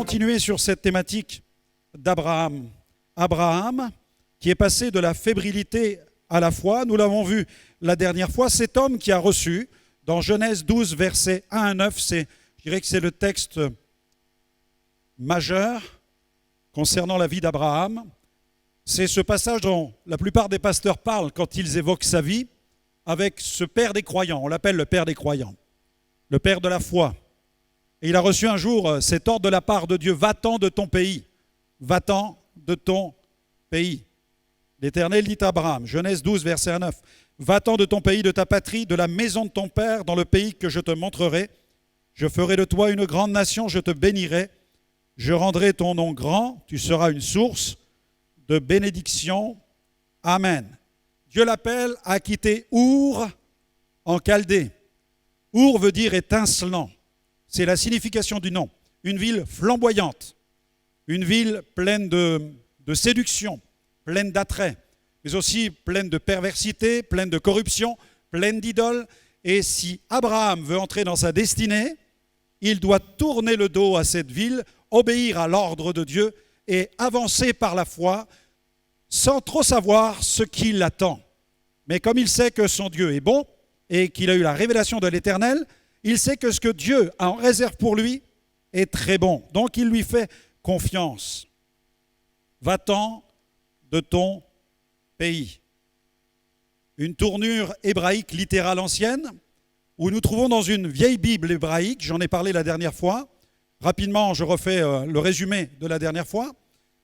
continuer sur cette thématique d'Abraham. Abraham, qui est passé de la fébrilité à la foi, nous l'avons vu la dernière fois, cet homme qui a reçu, dans Genèse 12, versets 1 à 9, je dirais que c'est le texte majeur concernant la vie d'Abraham. C'est ce passage dont la plupart des pasteurs parlent quand ils évoquent sa vie, avec ce père des croyants, on l'appelle le père des croyants, le père de la foi. Et il a reçu un jour cet ordre de la part de Dieu, va-t'en de ton pays, va-t'en de ton pays. L'Éternel dit à Abraham, Genèse 12, verset 9, va-t'en de ton pays, de ta patrie, de la maison de ton père, dans le pays que je te montrerai. Je ferai de toi une grande nation, je te bénirai. Je rendrai ton nom grand, tu seras une source de bénédiction. Amen. Dieu l'appelle à quitter Our en Chaldée. Our veut dire étincelant. C'est la signification du nom. Une ville flamboyante, une ville pleine de séduction, pleine d'attrait, mais aussi pleine de perversité, pleine de corruption, pleine d'idoles. Et si Abraham veut entrer dans sa destinée, il doit tourner le dos à cette ville, obéir à l'ordre de Dieu et avancer par la foi sans trop savoir ce qui l'attend. Mais comme il sait que son Dieu est bon et qu'il a eu la révélation de l'Éternel, il sait que ce que Dieu a en réserve pour lui est très bon. Donc il lui fait confiance. Va-t'en de ton pays. Une tournure hébraïque littérale ancienne où nous trouvons dans une vieille Bible hébraïque, j'en ai parlé la dernière fois, rapidement je refais le résumé de la dernière fois,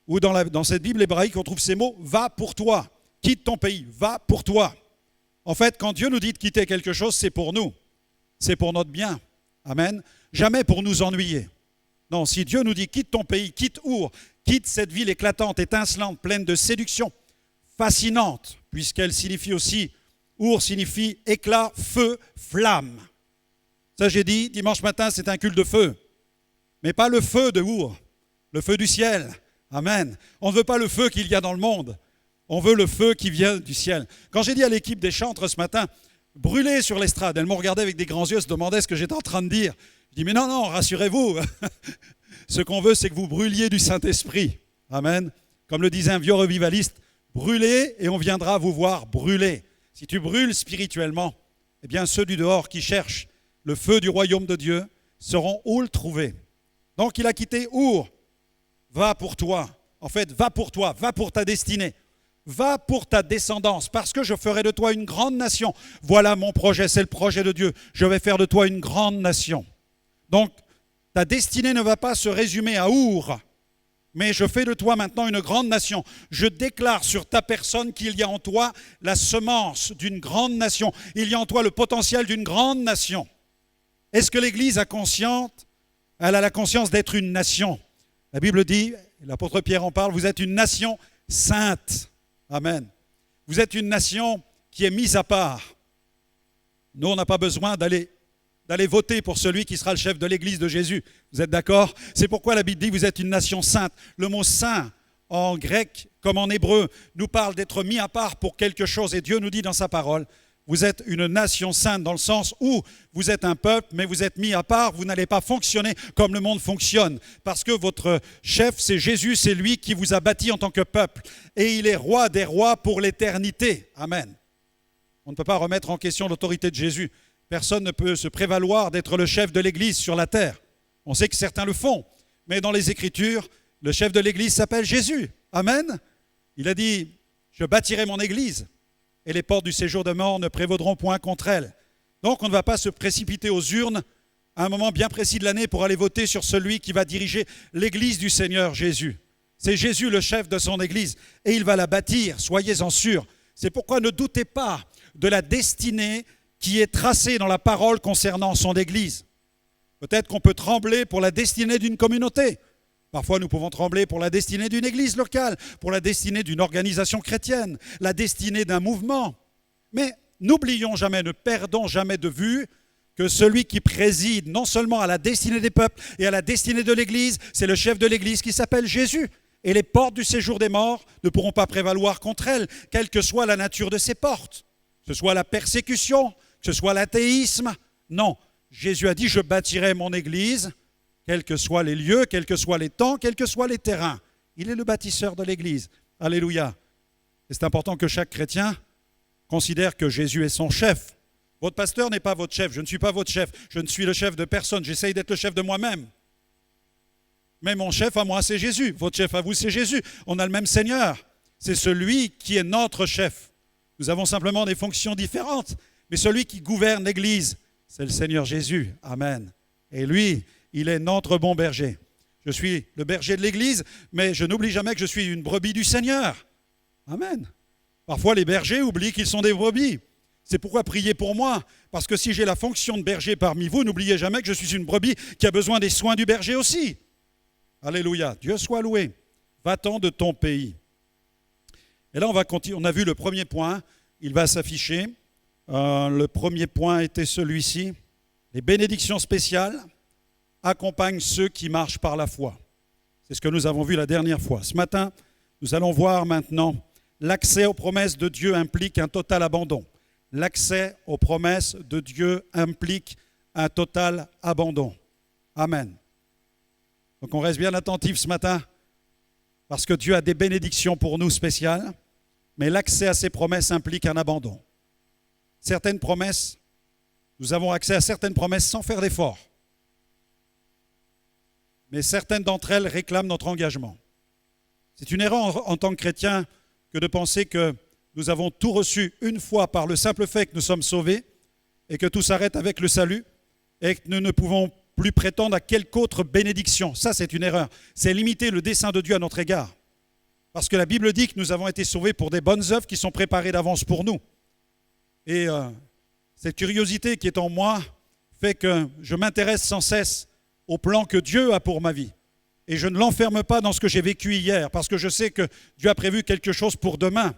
où dans cette Bible hébraïque on trouve ces mots « va pour toi », quitte ton pays, va pour toi. En fait, quand Dieu nous dit de quitter quelque chose, c'est pour nous, c'est pour notre bien. Amen. Jamais pour nous ennuyer. Non, si Dieu nous dit quitte ton pays, quitte Our, quitte cette ville éclatante, étincelante, pleine de séduction, fascinante, puisqu'elle signifie aussi, Our signifie éclat, feu, flamme. Ça j'ai dit, dimanche matin c'est un culte de feu, mais pas le feu de Our, le feu du ciel. Amen. On ne veut pas le feu qu'il y a dans le monde, on veut le feu qui vient du ciel. Quand j'ai dit à l'équipe des chantres ce matin, brûlez sur l'estrade, elles m'ont regardé avec des grands yeux, se demandaient ce que j'étais en train de dire. Je dis, mais non, rassurez-vous, ce qu'on veut, c'est que vous brûliez du Saint-Esprit. Amen. Comme le disait un vieux revivaliste, brûlez et on viendra vous voir brûler. Si tu brûles spirituellement, eh bien ceux du dehors qui cherchent le feu du royaume de Dieu sauront où le trouver. Donc il a quitté Our. Va pour toi. En fait, va pour toi, va pour ta destinée. Va pour ta descendance, parce que je ferai de toi une grande nation. Voilà mon projet, c'est le projet de Dieu. Je vais faire de toi une grande nation. Donc, ta destinée ne va pas se résumer à Our, mais je fais de toi maintenant une grande nation. Je déclare sur ta personne qu'il y a en toi la semence d'une grande nation. Il y a en toi le potentiel d'une grande nation. Est-ce que l'Église elle a la conscience d'être une nation? La Bible dit, l'apôtre Pierre en parle, vous êtes une nation sainte. Amen. Vous êtes une nation qui est mise à part. Nous, on n'a pas besoin d'aller voter pour celui qui sera le chef de l'Église de Jésus. Vous êtes d'accord? C'est pourquoi la Bible dit vous êtes une nation sainte. Le mot saint, en grec comme en hébreu, nous parle d'être mis à part pour quelque chose. Et Dieu nous dit dans sa parole, vous êtes une nation sainte dans le sens où vous êtes un peuple, mais vous êtes mis à part, vous n'allez pas fonctionner comme le monde fonctionne. Parce que votre chef, c'est Jésus, c'est lui qui vous a bâti en tant que peuple. Et il est roi des rois pour l'éternité. Amen. On ne peut pas remettre en question l'autorité de Jésus. Personne ne peut se prévaloir d'être le chef de l'Église sur la terre. On sait que certains le font, mais dans les Écritures, le chef de l'Église s'appelle Jésus. Amen. Il a dit, je bâtirai mon Église et les portes du séjour de mort ne prévaudront point contre elle. Donc on ne va pas se précipiter aux urnes à un moment bien précis de l'année pour aller voter sur celui qui va diriger l'Église du Seigneur Jésus. C'est Jésus le chef de son Église et il va la bâtir, soyez-en sûrs. C'est pourquoi ne doutez pas de la destinée qui est tracée dans la parole concernant son Église. Peut-être qu'on peut trembler pour la destinée d'une communauté. Parfois, nous pouvons trembler pour la destinée d'une église locale, pour la destinée d'une organisation chrétienne, la destinée d'un mouvement. Mais n'oublions jamais, ne perdons jamais de vue que celui qui préside non seulement à la destinée des peuples et à la destinée de l'église, c'est le chef de l'église qui s'appelle Jésus. Et les portes du séjour des morts ne pourront pas prévaloir contre elle, quelle que soit la nature de ces portes. Que ce soit la persécution, que ce soit l'athéisme. Non, Jésus a dit, je bâtirai mon église quels que soient les lieux, quels que soient les temps, quels que soient les terrains. Il est le bâtisseur de l'Église. Alléluia. Et c'est important que chaque chrétien considère que Jésus est son chef. Votre pasteur n'est pas votre chef, je ne suis pas votre chef, je ne suis le chef de personne, j'essaye d'être le chef de moi-même. Mais mon chef à moi, c'est Jésus. Votre chef à vous, c'est Jésus. On a le même Seigneur. C'est celui qui est notre chef. Nous avons simplement des fonctions différentes. Mais celui qui gouverne l'Église, c'est le Seigneur Jésus. Amen. Et lui, il est notre bon berger. Je suis le berger de l'Église, mais je n'oublie jamais que je suis une brebis du Seigneur. Amen. Parfois, les bergers oublient qu'ils sont des brebis. C'est pourquoi priez pour moi. Parce que si j'ai la fonction de berger parmi vous, n'oubliez jamais que je suis une brebis qui a besoin des soins du berger aussi. Alléluia. Dieu soit loué. Va-t'en de ton pays. Et là, on va continuer. On a vu le premier point. Il va s'afficher. Le premier point était celui-ci. Les bénédictions spéciales accompagnent ceux qui marchent par la foi. C'est ce que nous avons vu la dernière fois. Ce matin, nous allons voir maintenant l'accès aux promesses de Dieu implique un total abandon. L'accès aux promesses de Dieu implique un total abandon. Amen. Donc on reste bien attentif ce matin parce que Dieu a des bénédictions pour nous spéciales, mais l'accès à ces promesses implique un abandon. Certaines promesses, nous avons accès à certaines promesses sans faire d'effort. Mais certaines d'entre elles réclament notre engagement. C'est une erreur en tant que chrétien que de penser que nous avons tout reçu une fois par le simple fait que nous sommes sauvés et que tout s'arrête avec le salut et que nous ne pouvons plus prétendre à quelque autre bénédiction. Ça, c'est une erreur. C'est limiter le dessein de Dieu à notre égard. Parce que la Bible dit que nous avons été sauvés pour des bonnes œuvres qui sont préparées d'avance pour nous. Et cette curiosité qui est en moi fait que je m'intéresse sans cesse au plan que Dieu a pour ma vie. Et je ne l'enferme pas dans ce que j'ai vécu hier, parce que je sais que Dieu a prévu quelque chose pour demain.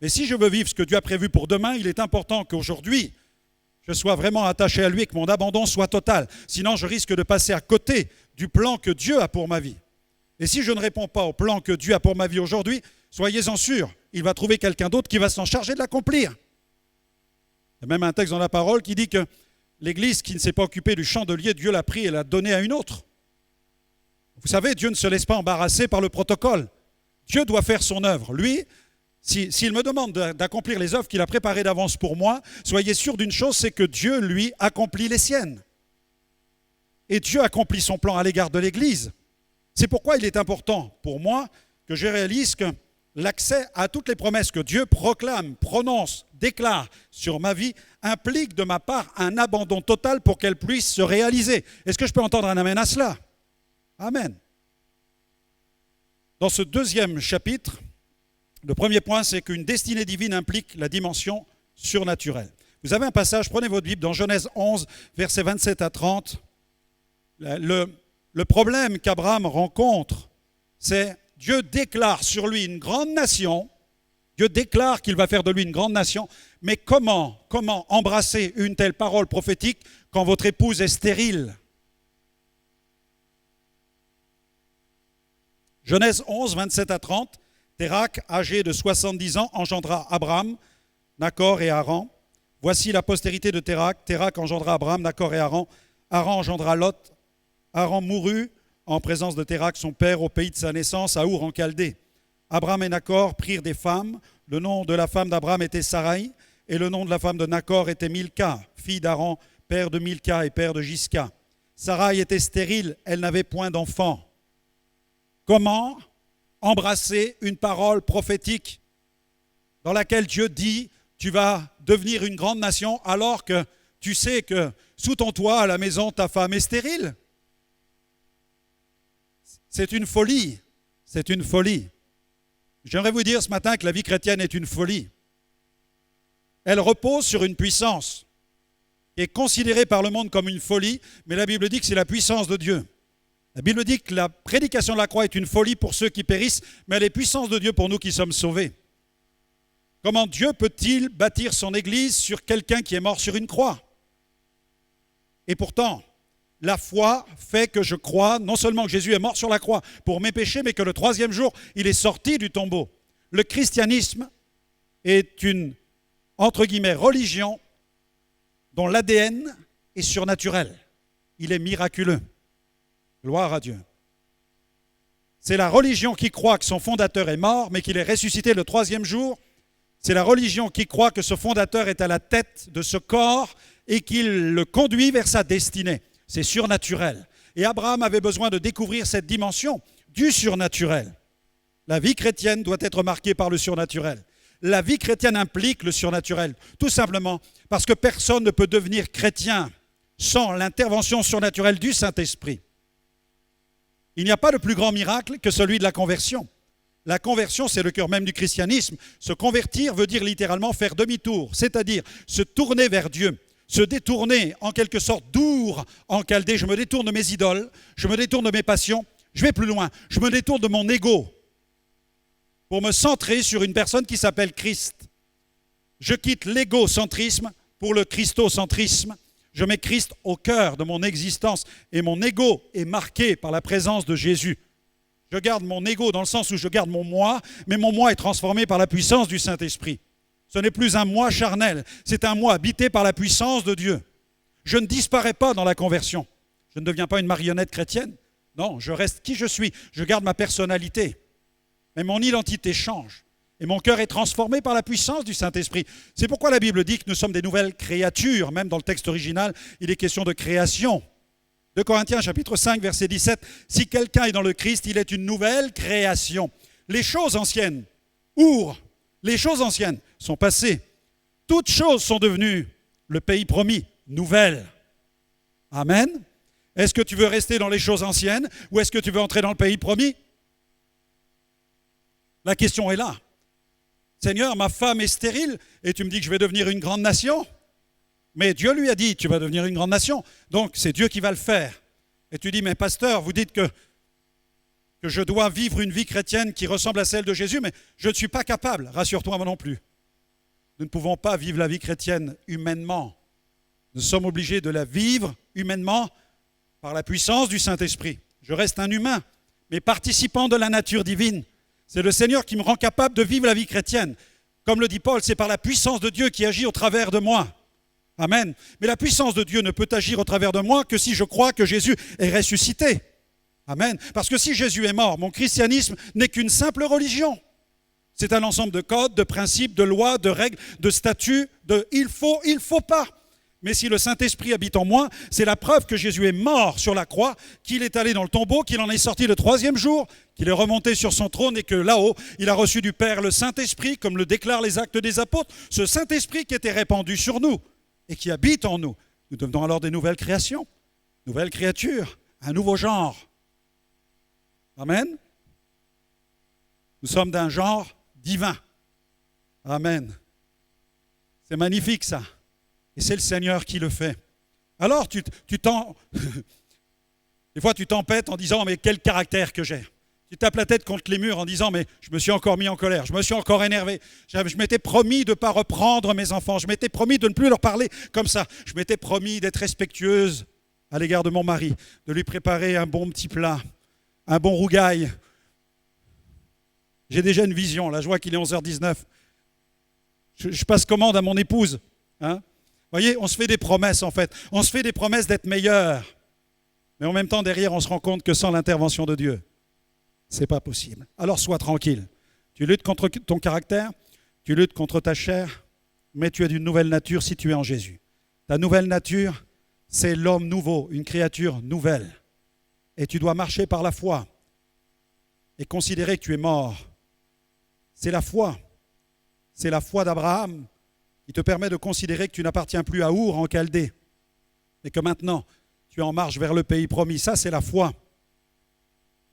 Mais si je veux vivre ce que Dieu a prévu pour demain, il est important qu'aujourd'hui, je sois vraiment attaché à lui et que mon abandon soit total. Sinon, je risque de passer à côté du plan que Dieu a pour ma vie. Et si je ne réponds pas au plan que Dieu a pour ma vie aujourd'hui, soyez-en sûrs, il va trouver quelqu'un d'autre qui va s'en charger de l'accomplir. Il y a même un texte dans la parole qui dit que l'Église qui ne s'est pas occupée du chandelier, Dieu l'a pris et l'a donné à une autre. Vous savez, Dieu ne se laisse pas embarrasser par le protocole. Dieu doit faire son œuvre. Lui, s'il me demande d'accomplir les œuvres qu'il a préparées d'avance pour moi, soyez sûr d'une chose, c'est que Dieu, lui, accomplit les siennes. Et Dieu accomplit son plan à l'égard de l'Église. C'est pourquoi il est important pour moi que je réalise que l'accès à toutes les promesses que Dieu proclame, prononce, déclare sur ma vie implique de ma part un abandon total pour qu'elle puisse se réaliser. Est-ce que je peux entendre un amen à cela? Amen. Dans ce deuxième chapitre, le premier point, c'est qu'une destinée divine implique la dimension surnaturelle. Vous avez un passage, prenez votre Bible, dans Genèse 11, versets 27 à 30. Le problème qu'Abraham rencontre, c'est Dieu déclare sur lui une grande nation. Dieu déclare qu'il va faire de lui une grande nation. Mais comment embrasser une telle parole prophétique quand votre épouse est stérile? Genèse 11, 27 à 30. Térakh, âgé de 70 ans, engendra Abraham, Nachor et Haran. Voici la postérité de Térakh. Térakh engendra Abraham, Nachor et Haran. Haran engendra Lot. Haran mourut en présence de Térakh, son père, au pays de sa naissance, à Our en Chaldée. Abraham et Nachor prirent des femmes. Le nom de la femme d'Abraham était Sarai, et le nom de la femme de Nachor était Milka, fille d'Haran, père de Milka et père de Jiska. Sarai était stérile, elle n'avait point d'enfant. Comment embrasser une parole prophétique dans laquelle Dieu dit « Tu vas devenir une grande nation » alors que tu sais que sous ton toit, à la maison, ta femme est stérile? C'est une folie. C'est une folie. J'aimerais vous dire ce matin que la vie chrétienne est une folie. Elle repose sur une puissance qui est considérée par le monde comme une folie, mais la Bible dit que c'est la puissance de Dieu. La Bible dit que la prédication de la croix est une folie pour ceux qui périssent, mais elle est puissance de Dieu pour nous qui sommes sauvés. Comment Dieu peut-il bâtir son Église sur quelqu'un qui est mort sur une croix? Et pourtant, la foi fait que je crois non seulement que Jésus est mort sur la croix pour mes péchés, mais que le troisième jour, il est sorti du tombeau. Le christianisme est une, entre guillemets, religion dont l'ADN est surnaturel. Il est miraculeux. Gloire à Dieu. C'est la religion qui croit que son fondateur est mort, mais qu'il est ressuscité le troisième jour. C'est la religion qui croit que ce fondateur est à la tête de ce corps et qu'il le conduit vers sa destinée. C'est surnaturel. Et Abraham avait besoin de découvrir cette dimension du surnaturel. La vie chrétienne doit être marquée par le surnaturel. La vie chrétienne implique le surnaturel, tout simplement parce que personne ne peut devenir chrétien sans l'intervention surnaturelle du Saint-Esprit. Il n'y a pas de plus grand miracle que celui de la conversion. La conversion, c'est le cœur même du christianisme. Se convertir veut dire littéralement faire demi-tour, c'est-à-dire se tourner vers Dieu, se détourner en quelque sorte d'Our en Chaldée. Je me détourne de mes idoles, je me détourne de mes passions, je vais plus loin, je me détourne de mon ego pour me centrer sur une personne qui s'appelle Christ. Je quitte l'égocentrisme pour le christocentrisme. Je mets Christ au cœur de mon existence et mon ego est marqué par la présence de Jésus. Je garde mon ego dans le sens où je garde mon moi, mais mon moi est transformé par la puissance du Saint-Esprit. Ce n'est plus un moi charnel, c'est un moi habité par la puissance de Dieu. Je ne disparais pas dans la conversion. Je ne deviens pas une marionnette chrétienne. Non, je reste qui je suis. Je garde ma personnalité. Mais mon identité change. Et mon cœur est transformé par la puissance du Saint-Esprit. C'est pourquoi la Bible dit que nous sommes des nouvelles créatures. Même dans le texte original, il est question de création. 2 Corinthiens chapitre 5, verset 17. Si quelqu'un est dans le Christ, il est une nouvelle création. Les choses anciennes, les choses anciennes sont passées. Toutes choses sont devenues, le pays promis, nouvelles. Amen. Est-ce que tu veux rester dans les choses anciennes ou est-ce que tu veux entrer dans le pays promis? La question est là. Seigneur, ma femme est stérile et tu me dis que je vais devenir une grande nation. Mais Dieu lui a dit, tu vas devenir une grande nation. Donc c'est Dieu qui va le faire. Et tu dis, mais pasteur, vous dites que je dois vivre une vie chrétienne qui ressemble à celle de Jésus, mais je ne suis pas capable. Rassure-toi, moi non plus. Nous ne pouvons pas vivre la vie chrétienne humainement. Nous sommes obligés de la vivre humainement par la puissance du Saint-Esprit. Je reste un humain, mais participant de la nature divine. C'est le Seigneur qui me rend capable de vivre la vie chrétienne. Comme le dit Paul, c'est par la puissance de Dieu qui agit au travers de moi. Amen. Mais la puissance de Dieu ne peut agir au travers de moi que si je crois que Jésus est ressuscité. Amen. Parce que si Jésus est mort, mon christianisme n'est qu'une simple religion. C'est un ensemble de codes, de principes, de lois, de règles, de statuts, de il faut pas. Mais si le Saint-Esprit habite en moi, c'est la preuve que Jésus est mort sur la croix, qu'il est allé dans le tombeau, qu'il en est sorti le troisième jour, qu'il est remonté sur son trône et que là-haut, il a reçu du Père le Saint-Esprit, comme le déclarent les Actes des Apôtres, ce Saint-Esprit qui était répandu sur nous et qui habite en nous. Nous devenons alors des nouvelles créations, nouvelles créatures, un nouveau genre. Amen. Nous sommes d'un genre divin. Amen. C'est magnifique ça. Et c'est le Seigneur qui le fait. Alors, des fois, tu t'empêtes en disant, mais quel caractère que j'ai. Tu tapes la tête contre les murs en disant, mais je me suis encore mis en colère, je me suis encore énervé. Je m'étais promis de ne pas reprendre mes enfants, je m'étais promis de ne plus leur parler comme ça. Je m'étais promis d'être respectueuse à l'égard de mon mari, de lui préparer un bon petit plat, un bon rougail. J'ai déjà une vision, là, je vois qu'il est 11h19. Je passe commande à mon épouse, hein. Vous voyez, on se fait des promesses en fait. On se fait des promesses d'être meilleur. Mais en même temps, derrière, on se rend compte que sans l'intervention de Dieu, ce n'est pas possible. Alors sois tranquille. Tu luttes contre ton caractère, tu luttes contre ta chair, mais tu es d'une nouvelle nature si tu es en Jésus. Ta nouvelle nature, c'est l'homme nouveau, une créature nouvelle. Et tu dois marcher par la foi et considérer que tu es mort. C'est la foi. C'est la foi d'Abraham qui te permet de considérer que tu n'appartiens plus à Our en Chaldée, et que maintenant, tu es en marche vers le pays promis. Ça, c'est la foi.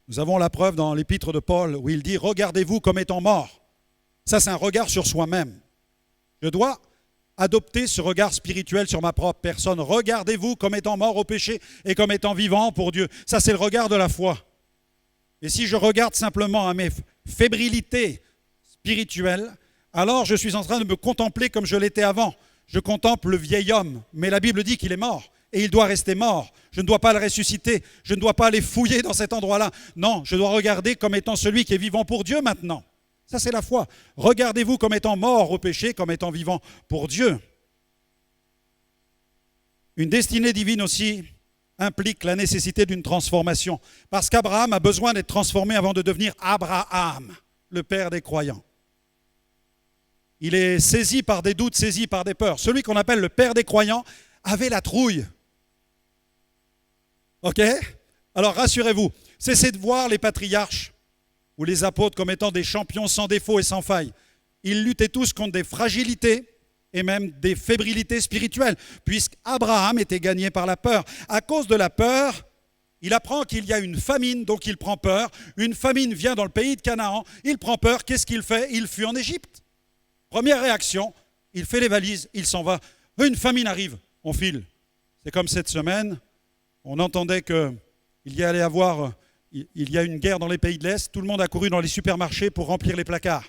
Nous avons la preuve dans l'épître de Paul, où il dit « Regardez-vous comme étant morts ». Ça, c'est un regard sur soi-même. Je dois adopter ce regard spirituel sur ma propre personne. Regardez-vous comme étant morts au péché et comme étant vivants pour Dieu. Ça, c'est le regard de la foi. Et si je regarde simplement à mes fébrilités spirituelles, alors je suis en train de me contempler comme je l'étais avant. Je contemple le vieil homme, mais la Bible dit qu'il est mort et il doit rester mort. Je ne dois pas le ressusciter, je ne dois pas aller fouiller dans cet endroit-là. Non, je dois regarder comme étant celui qui est vivant pour Dieu maintenant. Ça, c'est la foi. Regardez-vous comme étant mort au péché, comme étant vivant pour Dieu. Une destinée divine aussi implique la nécessité d'une transformation. Parce qu'Abraham a besoin d'être transformé avant de devenir Abraham, le père des croyants. Il est saisi par des doutes, saisi par des peurs. Celui qu'on appelle le père des croyants avait la trouille. Ok ? Alors rassurez-vous, cessez de voir les patriarches ou les apôtres comme étant des champions sans défaut et sans faille. Ils luttaient tous contre des fragilités et même des fébrilités spirituelles, puisqu'Abraham était gagné par la peur. À cause de la peur, il apprend qu'il y a une famine, donc il prend peur. Une famine vient dans le pays de Canaan, il prend peur. Qu'est-ce qu'il fait ? Il fuit en Égypte. Première réaction, il fait les valises, il s'en va. Une famine arrive, on file. C'est comme cette semaine, on entendait qu'il y allait avoir, il y a une guerre dans les pays de l'Est, tout le monde a couru dans les supermarchés pour remplir les placards.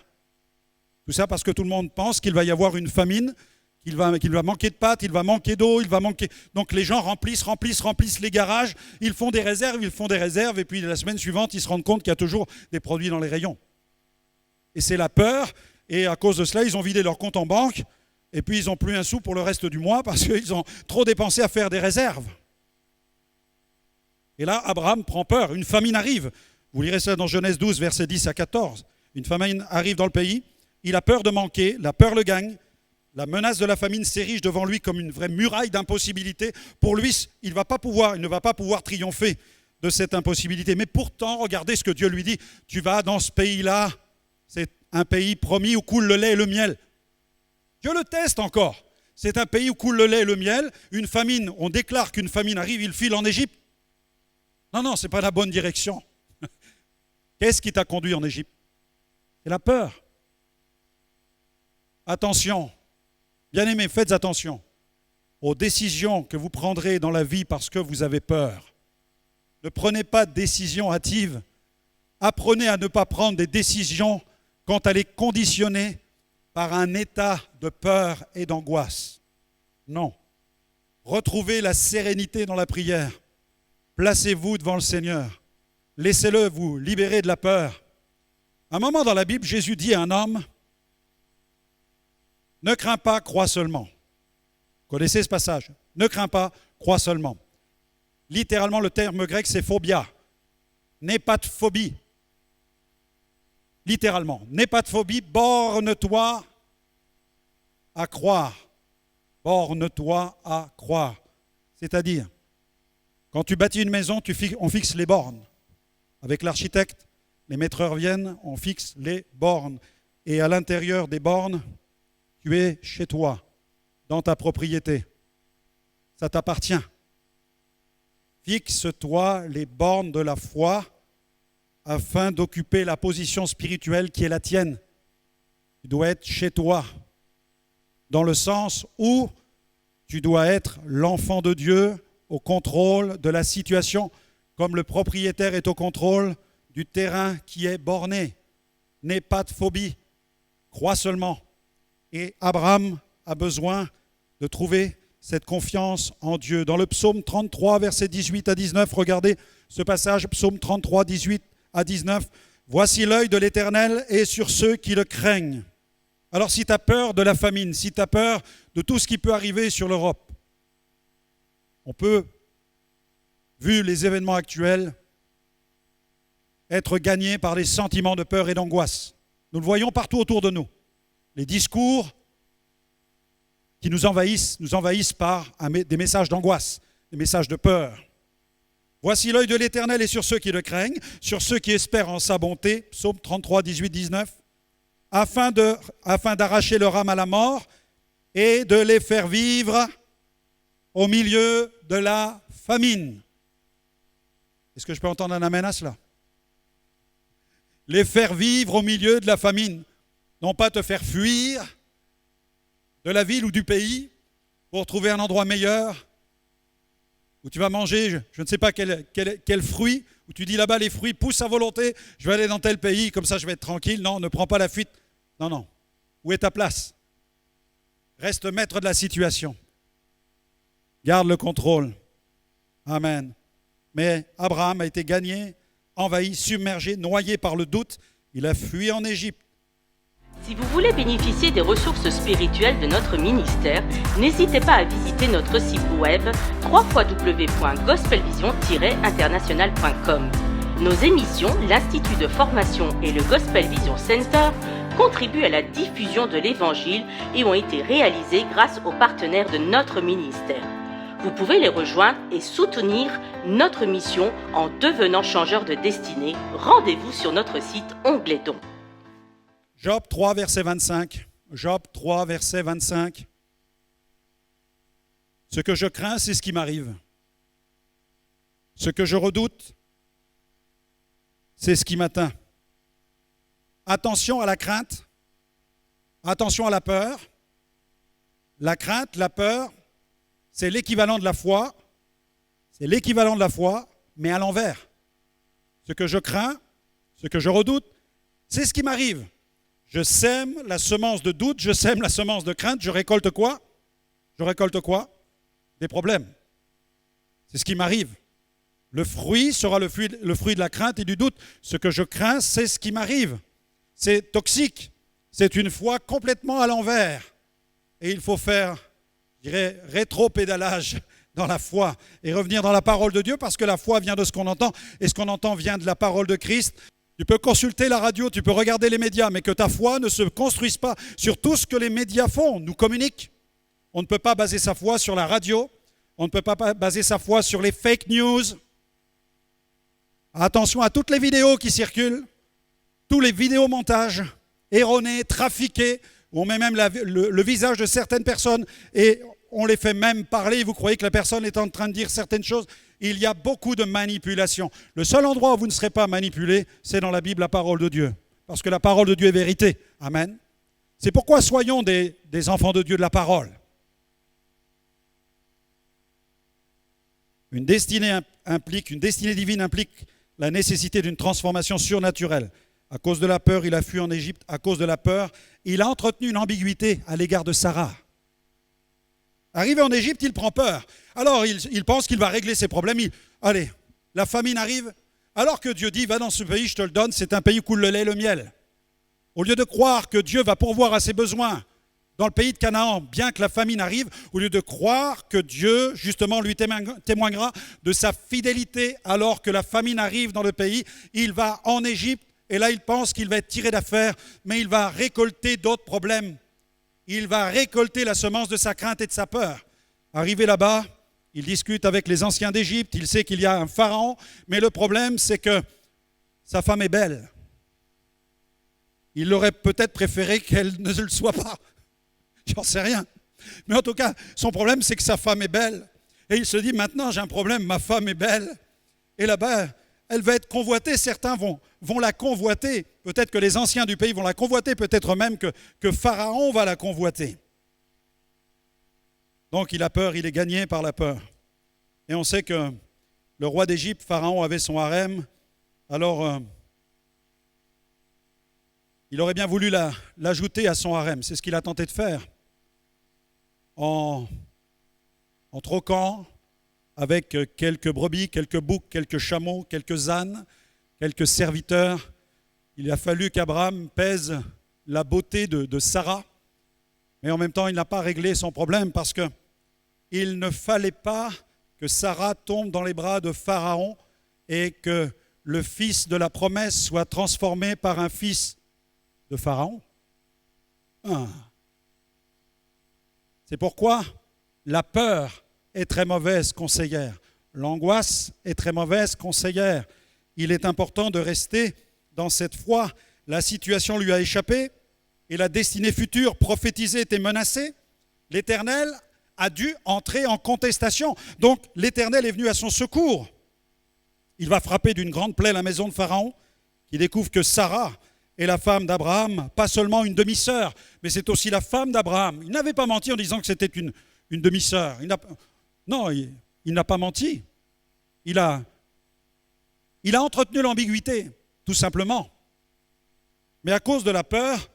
Tout ça parce que tout le monde pense qu'il va y avoir une famine, qu'il va manquer de pâtes, il va manquer d'eau, il va manquer... Donc les gens remplissent les garages, ils font des réserves, et puis la semaine suivante, ils se rendent compte qu'il y a toujours des produits dans les rayons. Et c'est la peur. Et à cause de cela, ils ont vidé leur compte en banque et puis ils n'ont plus un sou pour le reste du mois parce qu'ils ont trop dépensé à faire des réserves. Et là, Abraham prend peur. Une famine arrive. Vous lirez ça dans Genèse 12, versets 10 à 14. Une famine arrive dans le pays. Il a peur de manquer. La peur le gagne. La menace de la famine s'érige devant lui comme une vraie muraille d'impossibilité. Pour lui, il ne va pas pouvoir triompher de cette impossibilité. Mais pourtant, regardez ce que Dieu lui dit. Tu vas dans ce pays-là. C'est un pays promis où coule le lait et le miel. Dieu le teste encore. C'est un pays où coule le lait et le miel. Une famine, on déclare qu'une famine arrive, il file en Égypte. Non, ce n'est pas la bonne direction. Qu'est-ce qui t'a conduit en Égypte ? C'est la peur. Attention, bien-aimés, faites attention aux décisions que vous prendrez dans la vie parce que vous avez peur. Ne prenez pas de décisions hâtives. Apprenez à ne pas prendre des décisions quand elle est conditionnée par un état de peur et d'angoisse. Non. Retrouvez la sérénité dans la prière. Placez-vous devant le Seigneur. Laissez-le vous libérer de la peur. À un moment dans la Bible, Jésus dit à un homme, « Ne crains pas, crois seulement. » Vous connaissez ce passage ? « Ne crains pas, crois seulement. » Littéralement, le terme grec, c'est phobia. N'aie pas de phobie. Littéralement, n'aie pas de phobie, borne-toi à croire. Borne-toi à croire. C'est-à-dire, quand tu bâtis une maison, on fixe les bornes. Avec l'architecte, les maîtreurs viennent, on fixe les bornes. Et à l'intérieur des bornes, tu es chez toi, dans ta propriété. Ça t'appartient. Fixe-toi les bornes de la foi afin d'occuper la position spirituelle qui est la tienne. Tu dois être chez toi, dans le sens où tu dois être l'enfant de Dieu au contrôle de la situation, comme le propriétaire est au contrôle du terrain qui est borné. N'aie pas de phobie, crois seulement. Et Abraham a besoin de trouver cette confiance en Dieu. Dans le psaume 33, versets 18 à 19, regardez ce passage, psaume 33, 18 à 19. « Voici l'œil de l'Éternel est sur ceux qui le craignent. » Alors si tu as peur de la famine, si tu as peur de tout ce qui peut arriver sur l'Europe, on peut, vu les événements actuels, être gagné par les sentiments de peur et d'angoisse. Nous le voyons partout autour de nous. Les discours qui nous envahissent par des messages d'angoisse, des messages de peur. Voici l'œil de l'Éternel est sur ceux qui le craignent, sur ceux qui espèrent en sa bonté, psaume 33, 18, 19, afin d'arracher leur âme à la mort et de les faire vivre au milieu de la famine. Est-ce que je peux entendre un amen à cela ? Les faire vivre au milieu de la famine, non pas te faire fuir de la ville ou du pays pour trouver un endroit meilleur, où tu vas manger, je ne sais pas quel fruit, où tu dis là-bas les fruits poussent à volonté, je vais aller dans tel pays, comme ça je vais être tranquille. Non, ne prends pas la fuite. Non. Où est ta place ? Reste maître de la situation. Garde le contrôle. Amen. Mais Abraham a été gagné, envahi, submergé, noyé par le doute. Il a fui en Égypte. Si vous voulez bénéficier des ressources spirituelles de notre ministère, n'hésitez pas à visiter notre site web www.gospelvision-international.com. Nos émissions, l'Institut de formation et le Gospel Vision Center contribuent à la diffusion de l'Évangile et ont été réalisées grâce aux partenaires de notre ministère. Vous pouvez les rejoindre et soutenir notre mission en devenant changeur de destinée. Rendez-vous sur notre site onglet Dons. Job 3, verset 25. Job 3, verset 25. Ce que je crains, c'est ce qui m'arrive. Ce que je redoute, c'est ce qui m'atteint. Attention à la crainte, attention à la peur. La crainte, la peur, c'est l'équivalent de la foi. C'est l'équivalent de la foi, mais à l'envers. Ce que je crains, ce que je redoute, c'est ce qui m'arrive. Je sème la semence de doute, je sème la semence de crainte, je récolte quoi? Je récolte quoi? Des problèmes. C'est ce qui m'arrive. Le fruit sera le fruit de la crainte et du doute. Ce que je crains, c'est ce qui m'arrive. C'est toxique. C'est une foi complètement à l'envers. Et il faut faire, je dirais, rétro-pédalage dans la foi et revenir dans la parole de Dieu parce que la foi vient de ce qu'on entend et ce qu'on entend vient de la parole de Christ. Tu peux consulter la radio, tu peux regarder les médias, mais que ta foi ne se construise pas sur tout ce que les médias font, nous communiquent. On ne peut pas baser sa foi sur la radio, on ne peut pas baser sa foi sur les fake news. Attention à toutes les vidéos qui circulent, tous les vidéomontages erronés, trafiqués, où on met même le visage de certaines personnes et on les fait même parler. Vous croyez que la personne est en train de dire certaines choses? Il y a beaucoup de manipulation. Le seul endroit où vous ne serez pas manipulé, c'est dans la Bible, la parole de Dieu. Parce que la parole de Dieu est vérité. Amen. C'est pourquoi soyons des enfants de Dieu de la parole. Une destinée divine implique la nécessité d'une transformation surnaturelle. À cause de la peur, il a fui en Égypte. À cause de la peur, il a entretenu une ambiguïté à l'égard de Sarah. Arrivé en Égypte, il prend peur. Alors, il pense qu'il va régler ses problèmes. Allez, la famine arrive. Alors que Dieu dit, va dans ce pays, je te le donne, c'est un pays où coule le lait et le miel. Au lieu de croire que Dieu va pourvoir à ses besoins dans le pays de Canaan, bien que la famine arrive, au lieu de croire que Dieu, justement, lui témoignera de sa fidélité alors que la famine arrive dans le pays, il va en Égypte et là, il pense qu'il va être tiré d'affaire, mais il va récolter d'autres problèmes. Il va récolter la semence de sa crainte et de sa peur. Arrivé là-bas, il discute avec les anciens d'Égypte, il sait qu'il y a un pharaon, mais le problème, c'est que sa femme est belle. Il aurait peut-être préféré qu'elle ne le soit pas. J'en sais rien. Mais en tout cas, son problème, c'est que sa femme est belle. Et il se dit, maintenant, j'ai un problème, ma femme est belle. Et là-bas, elle va être convoitée. Certains vont la convoiter. Peut-être que les anciens du pays vont la convoiter. Peut-être même que Pharaon va la convoiter. Donc, il a peur, il est gagné par la peur. Et on sait que le roi d'Égypte, Pharaon, avait son harem. Alors, il aurait bien voulu l'ajouter à son harem. C'est ce qu'il a tenté de faire. En troquant avec quelques brebis, quelques boucs, quelques chameaux, quelques ânes, quelques serviteurs. Il a fallu qu'Abraham pèse la beauté de Sarah, mais en même temps, il n'a pas réglé son problème parce qu'il ne fallait pas que Sarah tombe dans les bras de Pharaon et que le fils de la promesse soit transformé par un fils de Pharaon. C'est pourquoi la peur est très mauvaise conseillère. L'angoisse est très mauvaise conseillère. Il est important de rester dans cette foi. La situation lui a échappé et la destinée future prophétisée était menacée. L'Éternel a dû entrer en contestation. Donc l'Éternel est venu à son secours. Il va frapper d'une grande plaie la maison de Pharaon, qui découvre que Sarah est la femme d'Abraham, pas seulement une demi-sœur, mais c'est aussi la femme d'Abraham. Il n'avait pas menti en disant que c'était une demi-sœur. Il n'a pas menti. Il a entretenu l'ambiguïté, tout simplement. Mais à cause de la peur,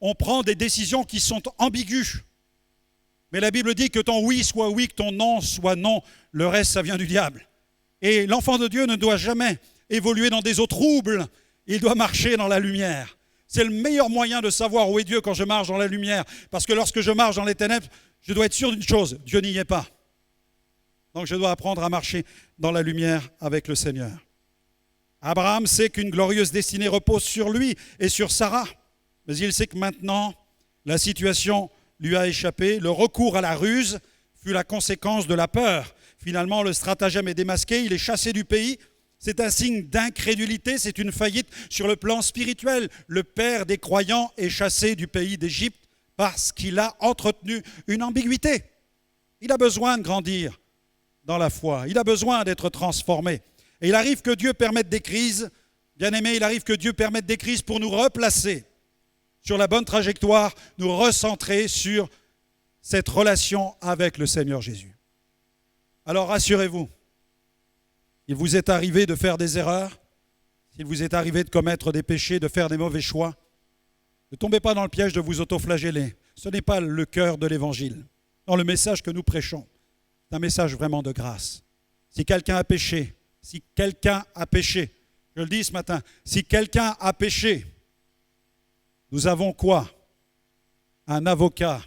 on prend des décisions qui sont ambiguës. Mais la Bible dit que ton oui soit oui, que ton non soit non. Le reste, ça vient du diable. Et l'enfant de Dieu ne doit jamais évoluer dans des eaux troubles. Il doit marcher dans la lumière. C'est le meilleur moyen de savoir où est Dieu quand je marche dans la lumière. Parce que lorsque je marche dans les ténèbres, je dois être sûr d'une chose, Dieu n'y est pas. Donc je dois apprendre à marcher dans la lumière avec le Seigneur. Abraham sait qu'une glorieuse destinée repose sur lui et sur Sarah. Mais il sait que maintenant, la situation lui a échappé. Le recours à la ruse fut la conséquence de la peur. Finalement, le stratagème est démasqué, il est chassé du pays. C'est un signe d'incrédulité, c'est une faillite sur le plan spirituel. Le père des croyants est chassé du pays d'Égypte parce qu'il a entretenu une ambiguïté. Il a besoin de grandir dans la foi, il a besoin d'être transformé. Et il arrive que Dieu permette des crises, bien aimé, il arrive que Dieu permette des crises pour nous replacer sur la bonne trajectoire, nous recentrer sur cette relation avec le Seigneur Jésus. Alors rassurez-vous, il vous est arrivé de faire des erreurs, s'il vous est arrivé de commettre des péchés, de faire des mauvais choix, ne tombez pas dans le piège de vous autoflageller. Ce n'est pas le cœur de l'Évangile. Dans le message que nous prêchons, c'est un message vraiment de grâce. Si quelqu'un a péché, je le dis ce matin, si quelqu'un a péché, nous avons quoi? Un avocat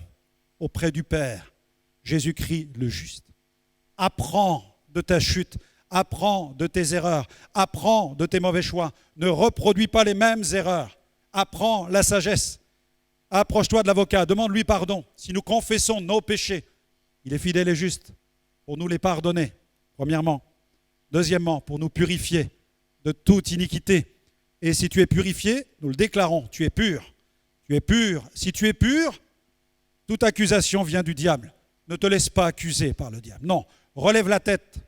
auprès du Père, Jésus-Christ le juste. Apprends de ta chute, apprends de tes erreurs, apprends de tes mauvais choix. Ne reproduis pas les mêmes erreurs. Apprends la sagesse. Approche-toi de l'avocat, demande-lui pardon. Si nous confessons nos péchés, il est fidèle et juste pour nous les pardonner, premièrement. Deuxièmement, pour nous purifier de toute iniquité. Et si tu es purifié, nous le déclarons, tu es pur. Tu es pur. Si tu es pur, toute accusation vient du diable. Ne te laisse pas accuser par le diable. Non, relève la tête,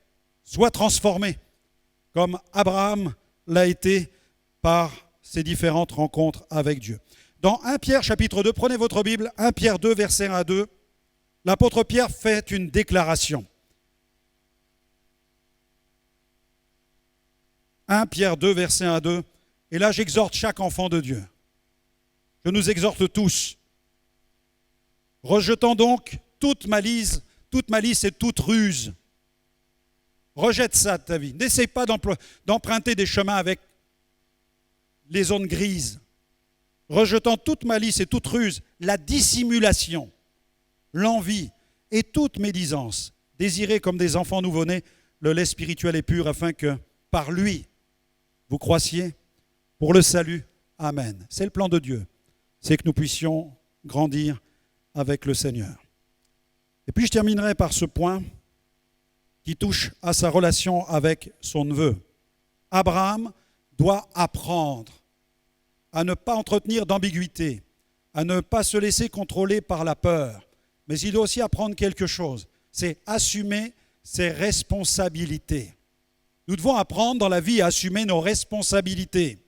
sois transformé, comme Abraham l'a été par ses différentes rencontres avec Dieu. Dans 1 Pierre chapitre 2, prenez votre Bible, 1 Pierre 2, versets 1 à 2, l'apôtre Pierre fait une déclaration. 1 Pierre 2, versets 1 à 2, et là j'exhorte chaque enfant de Dieu. Je nous exhorte tous. Rejetant donc toute malice et toute ruse. Rejette ça de ta vie. N'essaie pas d'emprunter des chemins avec les zones grises. Rejetant toute malice et toute ruse, la dissimulation, l'envie et toute médisance. Désirez comme des enfants nouveau-nés le lait spirituel et pur, afin que par lui, vous croissiez pour le salut. Amen. C'est le plan de Dieu. C'est que nous puissions grandir avec le Seigneur. Et puis je terminerai par ce point qui touche à sa relation avec son neveu. Abraham doit apprendre à ne pas entretenir d'ambiguïté, à ne pas se laisser contrôler par la peur. Mais il doit aussi apprendre quelque chose, c'est assumer ses responsabilités. Nous devons apprendre dans la vie à assumer nos responsabilités.